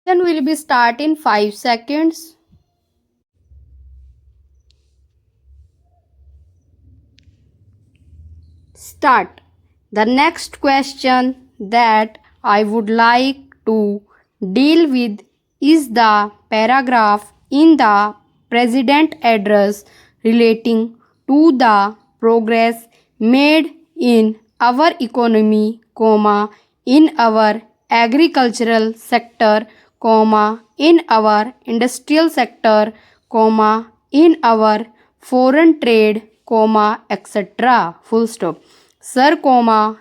Then will be start in 5 seconds. Start. The next question that I would like to deal with is the paragraph in the President address relating to the progress made in our economy, in our agricultural sector, in our industrial sector, in our foreign trade, etc. Full stop. Sir,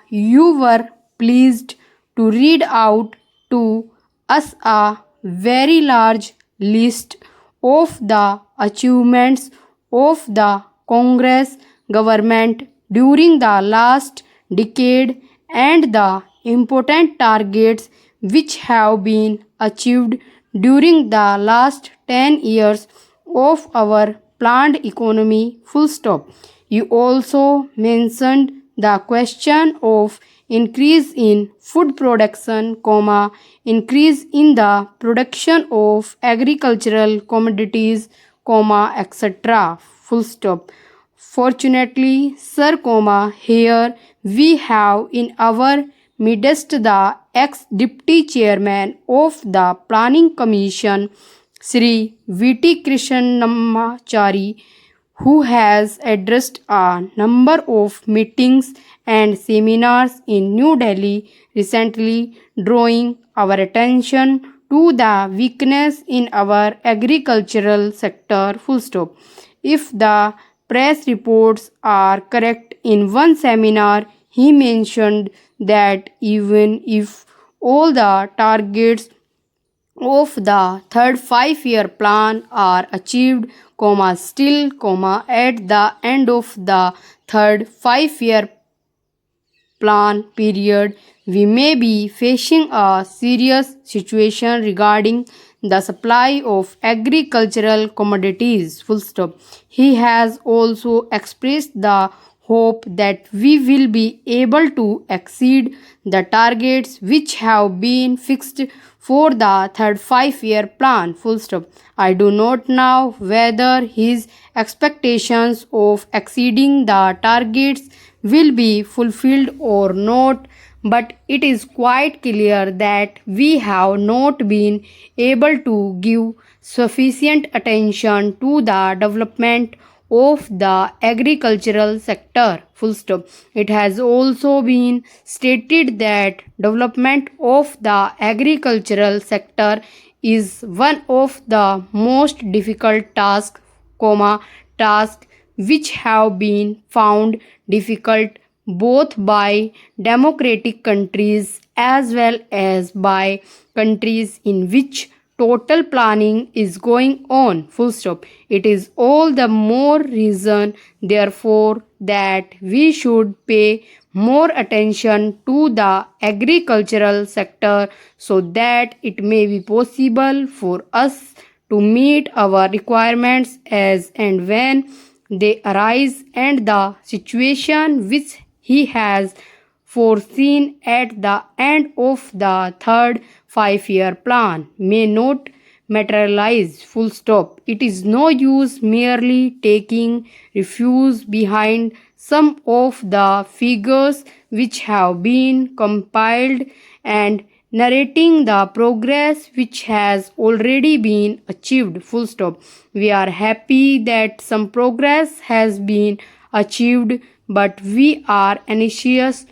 you were pleased to read out to us a very large list of the achievements of the Congress government during the last decade and the important targets which have been achieved during the last 10 years of our planned economy. Full stop. You also mentioned the question of increase in food production, increase in the production of agricultural commodities, etc. Full stop. Fortunately, Sir, here we have in our midst the ex-deputy chairman of the Planning Commission, Sri V.T. Krishnamachari, who has addressed a number of meetings and seminars in New Delhi recently, drawing our attention to the weakness in our agricultural sector. Full stop. If the press reports are correct, in one seminar he mentioned that even if all the targets of the third 5-year plan are achieved, still, at the end of the third 5-year plan period, we may be facing a serious situation regarding the supply of agricultural commodities. Full stop. He has also expressed the hope that we will be able to exceed the targets which have been fixed for the third 5-year plan. Full stop. I do not know whether his expectations of exceeding the targets will be fulfilled or not, but it is quite clear that we have not been able to give sufficient attention to the development of the agricultural sector. Full stop. It has also been stated that development of the agricultural sector is one of the most difficult tasks which have been found difficult both by democratic countries as well as by countries in which total planning is going on. Full stop. It is all the more reason, therefore, that we should pay more attention to the agricultural sector so that it may be possible for us to meet our requirements as and when they arise, and the situation which he has foreseen at the end of the third 5-year plan may not materialize. Full stop. It is no use merely taking refuge behind some of the figures which have been compiled and narrating the progress which has already been achieved. Full stop. We are happy that some progress has been achieved, but we are anxious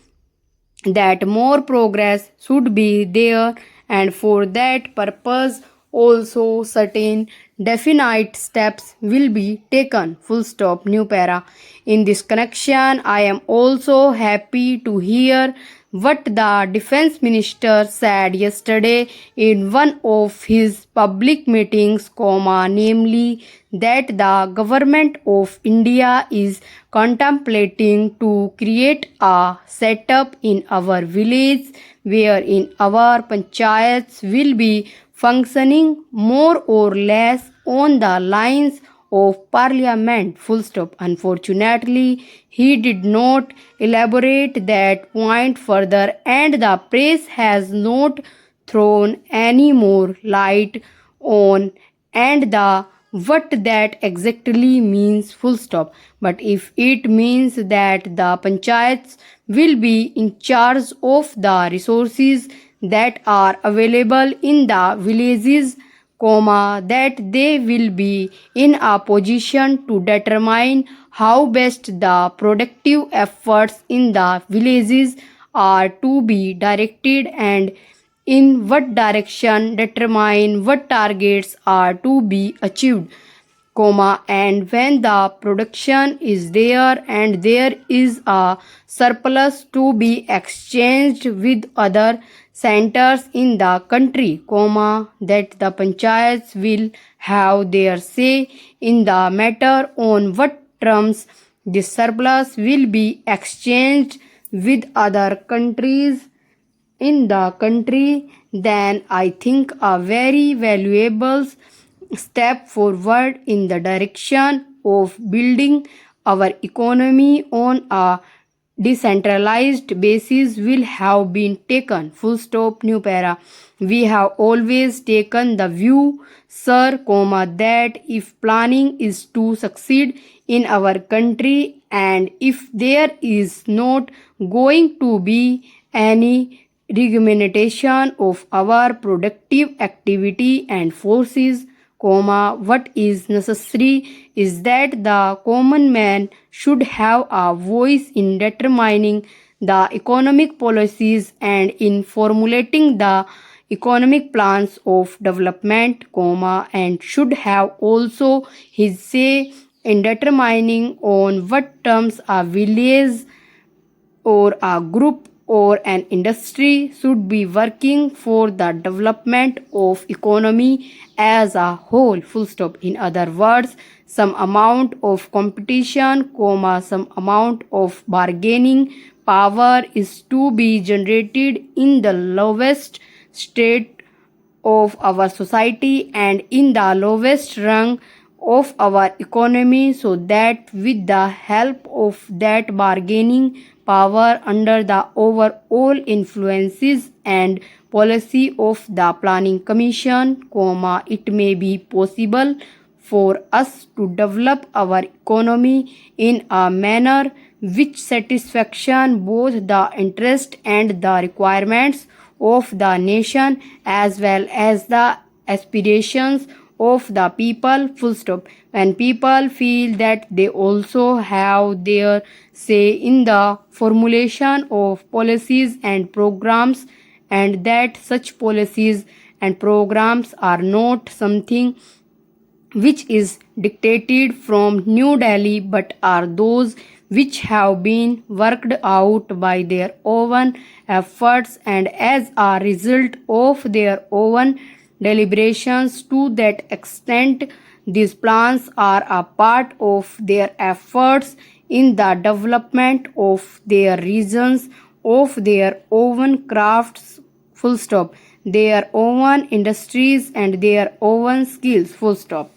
that more progress should be there, and for that purpose also certain definite steps will be taken. Full stop. New para. In this connection, I am also happy to hear what the defense minister said yesterday in one of his public meetings, namely that the government of India is contemplating to create a setup in our village wherein our panchayats will be functioning more or less on the lines of parliament. Full stop. Unfortunately, he did not elaborate that point further, and the press has not thrown any more light on and the what that exactly means, full stop. But if it means that the panchayats will be in charge of the resources that are available in the villages, comma, that they will be in a position to determine how best the productive efforts in the villages are to be directed and in what direction determine what targets are to be achieved, comma, and when the production is there and there is a surplus to be exchanged with other centers in the country, comma, that the panchayats will have their say in the matter on what terms this surplus will be exchanged with other countries in the country, then I think a very valuable step forward in the direction of building our economy on a decentralized basis will have been taken. Full stop, new para. We have always taken the view, sir, comma, that if planning is to succeed in our country and if there is not going to be any regimentation of our productive activity and forces, comma, what is necessary is that the common man should have a voice in determining the economic policies and in formulating the economic plans of development, comma, and should have also his say in determining on what terms a village or a group or an industry should be working for the development of economy as a whole, full stop. In other words, some amount of competition, comma, some amount of bargaining power is to be generated in the lowest state of our society and in the lowest rung of our economy, so that with the help of that bargaining power under the overall influences and policy of the planning commission, comma, it may be possible for us to develop our economy in a manner which satisfaction both the interest and the requirements of the nation as well as the aspirations of the people, full stop. When people feel that they also have their say in the formulation of policies and programs and that such policies and programs are not something which is dictated from New Delhi but are those which have been worked out by their own efforts and as a result of their own deliberations. To that extent, these plans are a part of their efforts in the development of their regions, of their own crafts, full stop, their own industries and their own skills, full stop.